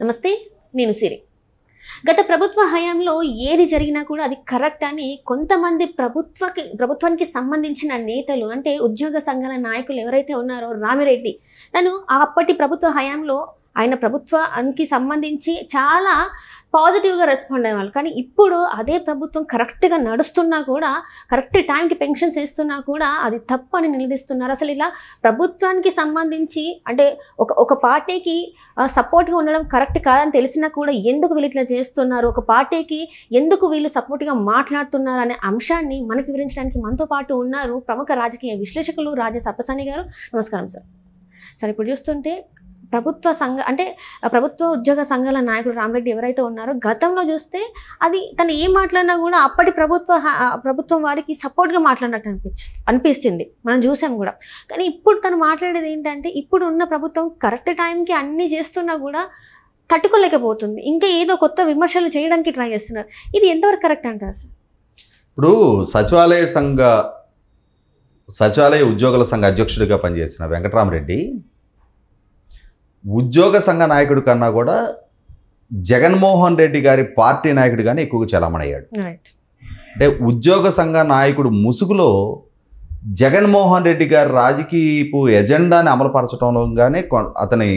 నమస్తే, నేను సిరి. గత ప్రభుత్వ హయాంలో ఏది జరిగినా కూడా అది కరెక్ట్ అని కొంతమంది ప్రభుత్వానికి సంబంధించిన నేతలు, అంటే ఉద్యోగ సంఘాల నాయకులు ఎవరైతే ఉన్నారో రామిరెడ్డి, తను అప్పటి ప్రభుత్వ హయాంలో ఆయన ప్రభుత్వానికి సంబంధించి చాలా పాజిటివ్గా రెస్పాండ్ అయ్యేవాళ్ళు. కానీ ఇప్పుడు అదే ప్రభుత్వం కరెక్ట్గా నడుస్తున్నా కూడా, కరెక్ట్ టైంకి పెన్షన్స్ ఇస్తున్నా కూడా అది తప్పు అని నిలదీస్తున్నారు. అసలు ఇలా ప్రభుత్వానికి సంబంధించి అంటే ఒక పార్టీకి సపోర్ట్గా ఉండడం కరెక్ట్ కాదని తెలిసినా కూడా ఎందుకు వీళ్ళు ఇట్లా చేస్తున్నారు, ఒక పార్టీకి ఎందుకు వీళ్ళు సపోర్ట్గా మాట్లాడుతున్నారు అనే అంశాన్ని మనకు వివరించడానికి మనతో పాటు ఉన్నారు ప్రముఖ రాజకీయ విశ్లేషకులు రాజా సప్పసాని గారు. నమస్కారం సార్. సార్, ఇప్పుడు చూస్తుంటే ప్రభుత్వ ఉద్యోగ సంఘాల నాయకుడు రామిరెడ్డి ఎవరైతే ఉన్నారో గతంలో చూస్తే అది తను ఏం మాట్లాడినా కూడా అప్పటి ప్రభుత్వం వారికి సపోర్ట్గా మాట్లాడినట్టు అనిపిస్తుంది, మనం చూసాం కూడా. కానీ ఇప్పుడు తను మాట్లాడేది ఏంటంటే, ఇప్పుడు ఉన్న ప్రభుత్వం కరెక్ట్ టైంకి అన్నీ చేస్తున్నా కూడా తట్టుకోలేకపోతుంది, ఇంకా ఏదో కొత్త విమర్శలు చేయడానికి ట్రై చేస్తున్నారు. ఇది ఎంతవరకు కరెక్ట్ అంటారు సార్? ఇప్పుడు సచివాలయ ఉద్యోగుల సంఘ అధ్యక్షుడిగా పనిచేసిన వెంకటరామరెడ్డి ఉద్యోగ సంఘ నాయకుడి కన్నా కూడా జగన్మోహన్ రెడ్డి గారి పార్టీ నాయకుడిగానే ఎక్కువగా చలామణయ్యాడు. అంటే ఉద్యోగ సంఘ నాయకుడు ముసుగులో జగన్మోహన్ రెడ్డి గారి రాజకీయపు ఎజెండాని అమలుపరచడంలోగానే అతని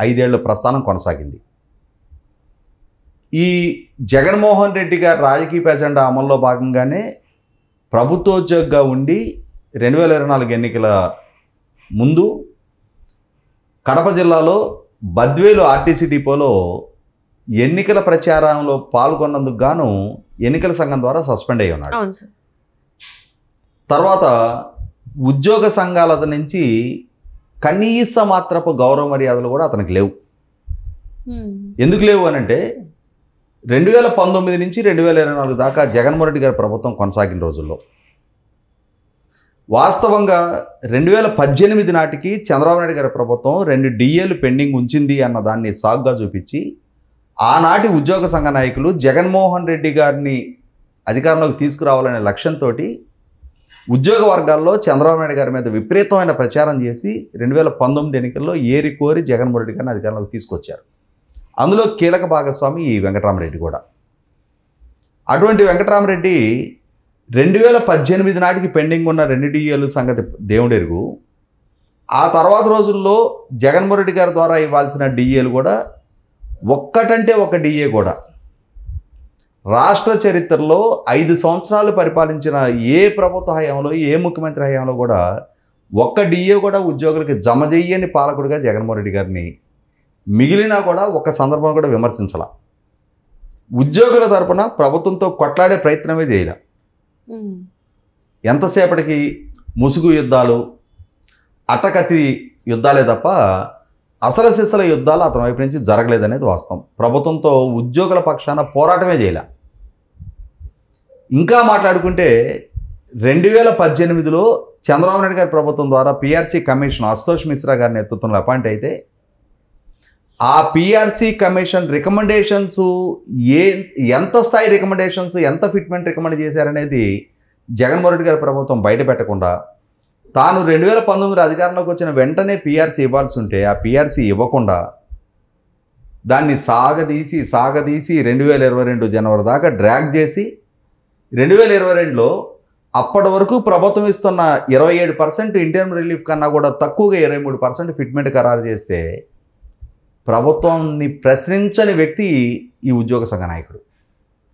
5 ఏళ్ల ప్రస్థానం కొనసాగింది. ఈ జగన్మోహన్ రెడ్డి గారి రాజకీయ ఎజెండా అమల్లో భాగంగానే ప్రభుత్వోద్యోగిగా ఉండి 2024 ఎన్నికల ముందు కడప జిల్లాలో బద్వేలు ఆర్టీసీ డిపోలో ఎన్నికల ప్రచారంలో పాల్గొన్నందుకు గాను ఎన్నికల సంఘం ద్వారా సస్పెండ్ అయ్యి ఉన్నాడు. తర్వాత ఉద్యోగ సంఘాల నుంచి కనీస మాత్రపు గౌరవ మర్యాదలు కూడా అతనికి లేవు. ఎందుకు లేవు అని అంటే 2019 నుంచి 2024 దాకా జగన్మోహన్ రెడ్డి గారి ప్రభుత్వం కొనసాగిన రోజుల్లో వాస్తవంగా 2018 నాటికి చంద్రబాబు నాయుడు గారి ప్రభుత్వం 2 డిఏలు పెండింగ్ ఉంచింది అన్న దాన్ని సాగుగా చూపించి ఆనాటి ఉద్యోగ సంఘ నాయకులు జగన్మోహన్ రెడ్డి గారిని అధికారంలోకి తీసుకురావాలనే లక్ష్యంతో ఉద్యోగ వర్గాల్లో చంద్రబాబు నాయుడు గారి మీద విపరీతమైన ప్రచారం చేసి 2019 ఎన్నికల్లో ఏరి కోరి జగన్మోహన్ రెడ్డి గారిని అధికారంలోకి తీసుకొచ్చారు. అందులో కీలక భాగస్వామి ఈ వెంకటరామరెడ్డి కూడా. అటువంటి వెంకటరామరెడ్డి 2018 నాటికి పెండింగ్ ఉన్న 2 డిఏలు సంగతి దేవుడెరుగు. ఆ తర్వాత రోజుల్లో జగన్మోహన్ రెడ్డి గారి ద్వారా ఇవ్వాల్సిన డిఏలు కూడా ఒక్కటంటే ఒక డిఏ కూడా రాష్ట్ర చరిత్రలో 5 సంవత్సరాలు పరిపాలించిన ఏ ప్రభుత్వ హయాంలో, ఏ ముఖ్యమంత్రి హయాంలో కూడా ఒక్క డిఏ కూడా ఉద్యోగులకి జమ చెయ్యని పాలకుడిగా జగన్మోహన్ రెడ్డి గారిని మిగిలినా కూడా ఒక్క సందర్భం కూడా విమర్శించాల. ఉద్యోగుల తరపున ప్రభుత్వంతో కొట్లాడే ప్రయత్నమే చేయాల. ఎంతసేపటికి ముసుగు యుద్ధాలు, అటకతి యుద్ధాలే తప్ప అసలు సిసల యుద్ధాలు అతని వైపు నుంచి జరగలేదనేది వాస్తవం. ప్రభుత్వంతో ఉద్యోగుల పక్షాన పోరాటమే చేయాల. ఇంకా మాట్లాడుకుంటే 2018లో చంద్రబాబు నాయుడు గారి ప్రభుత్వం ద్వారా పిఆర్సీ కమిషన్ అశుతోష్ మిశ్రా గారి నేతృత్వంలో అపాయింట్ అయితే ఆ పిఆర్సీ కమిషన్ రికమెండేషన్స్ ఎంత స్థాయి రికమెండేషన్స్, ఎంత ఫిట్మెంట్ రికమెండ్ చేశారనేది జగన్మోహన్ రెడ్డి గారి ప్రభుత్వం బయట పెట్టకుండా తాను 2019 అధికారంలోకి వచ్చిన వెంటనే పిఆర్సీ ఇవ్వాల్సి ఉంటే ఆ పిఆర్సీ ఇవ్వకుండా దాన్ని సాగదీసి 2022 జనవరి దాకా డ్రాగ్ చేసి 2022లో అప్పటి వరకు ప్రభుత్వం ఇస్తున్న 27% ఇంటర్మ్ రిలీఫ్ కన్నా కూడా తక్కువగా 23% ఫిట్మెంట్ ఖరారు చేస్తే ప్రభుత్వాన్ని ప్రశ్నించని వ్యక్తి ఈ ఉద్యోగ సంఘ నాయకుడు.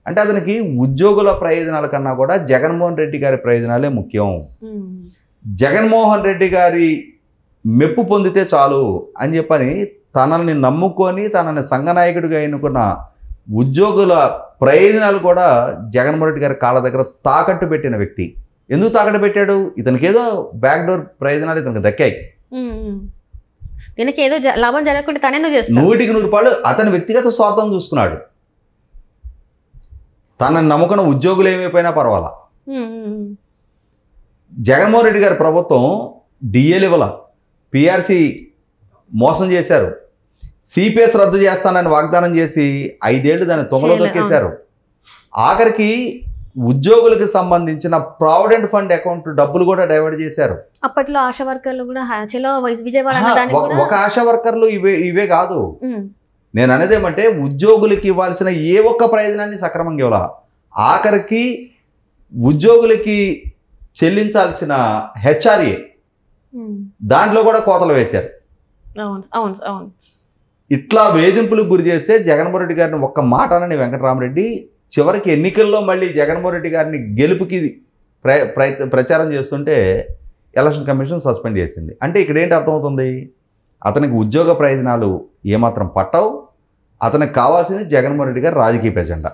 అంటే అతనికి ఉద్యోగుల ప్రయోజనాల కన్నా కూడా జగన్మోహన్ రెడ్డి గారి ప్రయోజనాలే ముఖ్యం. జగన్మోహన్ రెడ్డి గారి మెప్పు పొందితే చాలు అని చెప్పని తనని నమ్ముకొని తనని సంఘ నాయకుడిగా ఎన్నుకున్న ఉద్యోగుల ప్రయోజనాలు కూడా జగన్మోహన్ రెడ్డి గారి కాళ్ళ దగ్గర తాకట్టు పెట్టిన వ్యక్తి. ఎందుకు తాకట్టు పెట్టాడు? ఇతనికి ఏదో బ్యాక్డోర్ ప్రయోజనాలు ఇతనికి దక్కాయి. దీనికి ఏదో లాభం జరగకుండా తనేందుకు చేస్తాడు? 100% అతని వ్యక్తిగత స్వార్థం చూసుకున్నాడు. తనని నమ్ముకున్న ఉద్యోగులు ఏమైపోయినా పర్వాలా. జగన్మోహన్ రెడ్డి గారి ప్రభుత్వం డిఏలు ఇవ్వాల, పిఆర్సీ మోసం చేశారు, సిపిఎస్ రద్దు చేస్తానని వాగ్దానం చేసి 5 ఏళ్ళు దాన్ని తొంగలో దొక్కేశారు. ఆఖరికి ఉద్యోగులకు సంబంధించిన ప్రావిడెంట్ ఫండ్ అకౌంట్ డబ్బులు కూడా డైవర్ట్ చేశారు. అప్పట్లో ఆశా వర్కర్లు కూడా చలో విజయవాడ ఒక ఆశా వర్కర్లు ఇవే కాదు, నేను అనేది ఏమంటే ఉద్యోగులకి ఇవ్వాల్సిన ఏ ఒక్క ప్రయోజనాన్ని సక్రమంగా ఇవ్వాల. ఆఖరికి ఉద్యోగులకి చెల్లించాల్సిన హెచ్ఆర్ఏ దాంట్లో కూడా కోతలు వేశారు. ఇట్లా వేధింపులకు గురి చేస్తే జగన్మోహన్ రెడ్డి గారిని ఒక్క మాట అనని వెంకటరామరెడ్డి చివరికి ఎన్నికల్లో మళ్ళీ జగన్మోహన్ రెడ్డి గారిని గెలుపుకి ప్రచారం చేస్తుంటే ఎలక్షన్ కమిషన్ సస్పెండ్ చేసింది. అంటే ఇక్కడ ఏంటి అర్థమవుతుంది, అతనికి ఉద్యోగ ప్రయోజనాలు ఏమాత్రం పట్టవు, అతనికి కావాల్సింది జగన్మోహన్ రెడ్డి గారి రాజకీయ ఎజెండా.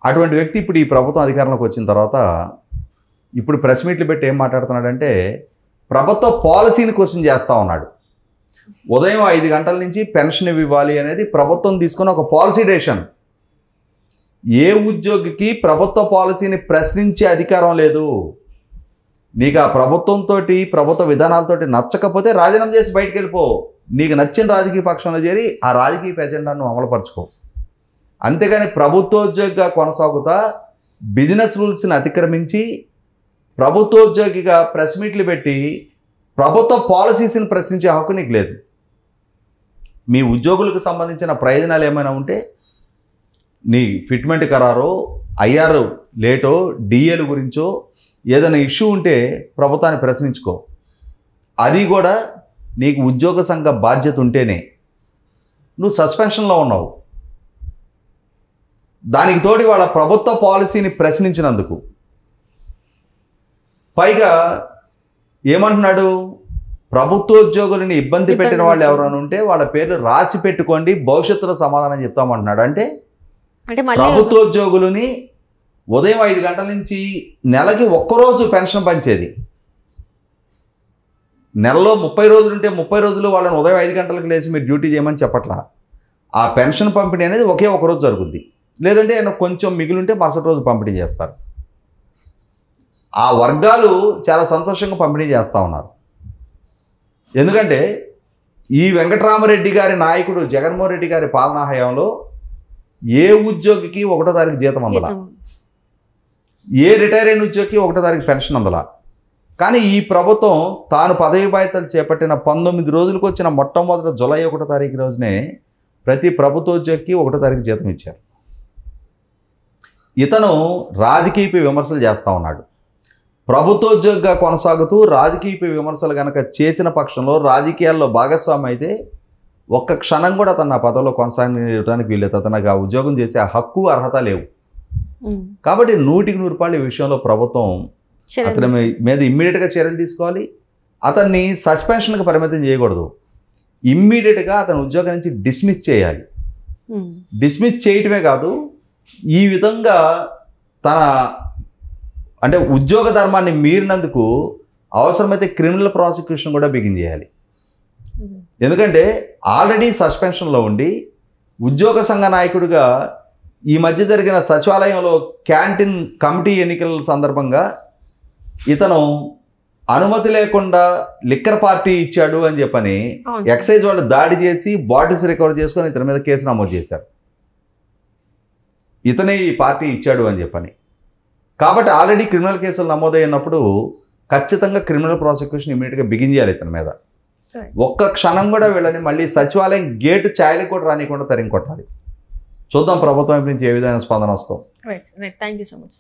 అటువంటి వ్యక్తి ఇప్పుడు ఈ ప్రభుత్వం అధికారంలోకి వచ్చిన తర్వాత ఇప్పుడు ప్రెస్ మీట్లు పెట్టి ఏం మాట్లాడుతున్నాడంటే ప్రభుత్వ పాలసీని క్వశ్చన్ చేస్తూ ఉన్నాడు. ఉదయం 5 గంటల నుంచి పెన్షన్ ఇవ్వాలి అనేది ప్రభుత్వం తీసుకున్న ఒక పాలసీ డెసిషన్. ఏ ఉద్యోగికి ప్రభుత్వ పాలసీని ప్రశ్నించే అధికారం లేదు. నీకు ఆ ప్రభుత్వంతో ప్రభుత్వ విధానాలతోటి నచ్చకపోతే రాజీనామా చేసి బయటకు వెళ్ళిపో. నీకు నచ్చిన రాజకీయ పక్షంలో చేరి ఆ రాజకీయ ఎజెండాను అమలుపరచుకో. అంతేగాని ప్రభుత్వోద్యోగిగా కొనసాగుతా బిజినెస్ రూల్స్ని అతిక్రమించి ప్రభుత్వోద్యోగిగా ప్రెస్ మీట్లు పెట్టి ప్రభుత్వ పాలసీస్ని ప్రశ్నించే హక్కు నీకు లేదు. మీ ఉద్యోగులకు సంబంధించిన ప్రయోజనాలు ఏమైనా ఉంటే నీ ఫిట్మెంట్ ఖరారో ఐఆర్ లేటో డిఏల గురించో ఏదైనా ఇష్యూ ఉంటే ప్రభుత్వాన్ని ప్రశ్నించుకో. అది కూడా నీకు ఉద్యోగ సంఘ బాధ్యత ఉంటేనే. నువ్వు సస్పెన్షన్లో ఉన్నావు, దానికి తోడి వాళ్ళ ప్రభుత్వ పాలసీని ప్రశ్నించినందుకు. పైగా ఏమంటున్నాడు, ప్రభుత్వోద్యోగులని ఇబ్బంది పెట్టిన వాళ్ళు ఎవరైనా ఉంటే వాళ్ళ పేర్లు రాసి పెట్టుకోండి, భవిష్యత్తులో సమాధానం చెప్తామంటున్నాడు. అంటే ప్రభుత్వోద్యోగులని ఉదయం 5 గంటల నుంచి నెలకి ఒక్కరోజు పెన్షన్ పంచేది. నెలలో 30 రోజులు ఉంటే 30 రోజులు వాళ్ళని ఉదయం 5 గంటలకు లేచి మీరు డ్యూటీ చేయమని చెప్పట్లా. ఆ పెన్షన్ పంపిణీ అనేది ఒకే ఒక రోజు జరుగుద్ది. లేదంటే కొంచెం మిగిలింటే మరుసటి రోజు పంపిణీ చేస్తారు. ఆ వర్గాలు చాలా సంతోషంగా పంపిణీ చేస్తూ ఉన్నారు. ఎందుకంటే ఈ వెంకటరామరెడ్డి గారి నాయకుడు జగన్మోహన్ రెడ్డి గారి పాలనా హయాంలో ఏ ఉద్యోగికి 1వ తారీఖు జీతం అందల, ఏ రిటైర్ అయిన ఉద్యోగికి 1వ తారీఖు పెన్షన్ అందల. కానీ ఈ ప్రభుత్వం తాను పదవి బాధ్యతలు చేపట్టిన 19 రోజులకు వచ్చిన మొట్టమొదటి జూలై 1వ తారీఖు రోజునే ప్రతి ప్రభుత్వోద్యోగికి 1వ తారీఖు జీతం ఇచ్చారు. ఇతను రాజకీయ విమర్శలు చేస్తూ ఉన్నాడు. ప్రభుత్వోద్యోగిగా కొనసాగుతూ రాజకీయ విమర్శలు కనుక చేసిన పక్షంలో రాజకీయాల్లో భాగస్వామి అయితే ఒక్క క్షణం కూడా అతను ఆ పదవిలో కొనసాగడానికి వీలేదు. అతనికి ఆ ఉద్యోగం చేసే హక్కు అర్హత లేవు. కాబట్టి 100కి 100 ఈ విషయంలో ప్రభుత్వం అతని మీద ఇమ్మీడియట్గా చర్యలు తీసుకోవాలి. అతన్ని సస్పెన్షన్కి పరిమితం చేయకూడదు. ఇమ్మీడియట్గా అతని ఉద్యోగం నుంచి డిస్మిస్ చేయాలి. డిస్మిస్ చేయటమే కాదు, ఈ విధంగా తన అంటే ఉద్యోగ ధర్మాన్ని మీరినందుకు అవసరమైతే క్రిమినల్ ప్రాసిక్యూషన్ కూడా బిగిన్ చేయాలి. ఎందుకంటే ఆల్రెడీ సస్పెన్షన్లో ఉండి ఉద్యోగ సంఘ నాయకుడిగా ఈ మధ్య జరిగిన సచివాలయంలో క్యాంటీన్ కమిటీ ఎన్నికల సందర్భంగా ఇతను అనుమతి లేకుండా లిక్కర్ పార్టీ ఇచ్చాడు అని చెప్పని ఎక్సైజ్ వాళ్ళు దాడి చేసి బాటిల్స్ రికవర్ చేసుకొని ఇతని మీద కేసు నమోదు చేశారు. ఇతనే ఈ పార్టీ ఇచ్చాడు అని చెప్పని. కాబట్టి ఆల్రెడీ క్రిమినల్ కేసులు నమోదైనప్పుడు ఖచ్చితంగా క్రిమినల్ ప్రాసిక్యూషన్ ఇమీడియట్గా బిగిన్ చేయాలి ఇతని మీద. ఒక్క క్షణం కూడా వీళ్ళని మళ్ళీ సచివాలయం గేటు ఛాయలకు కూడా రానికుండా తరిమి కొట్టాలి. చూద్దాం ప్రభుత్వం నుంచి ఏ విధమైన స్పందన వస్తాం. Right, thank you so much.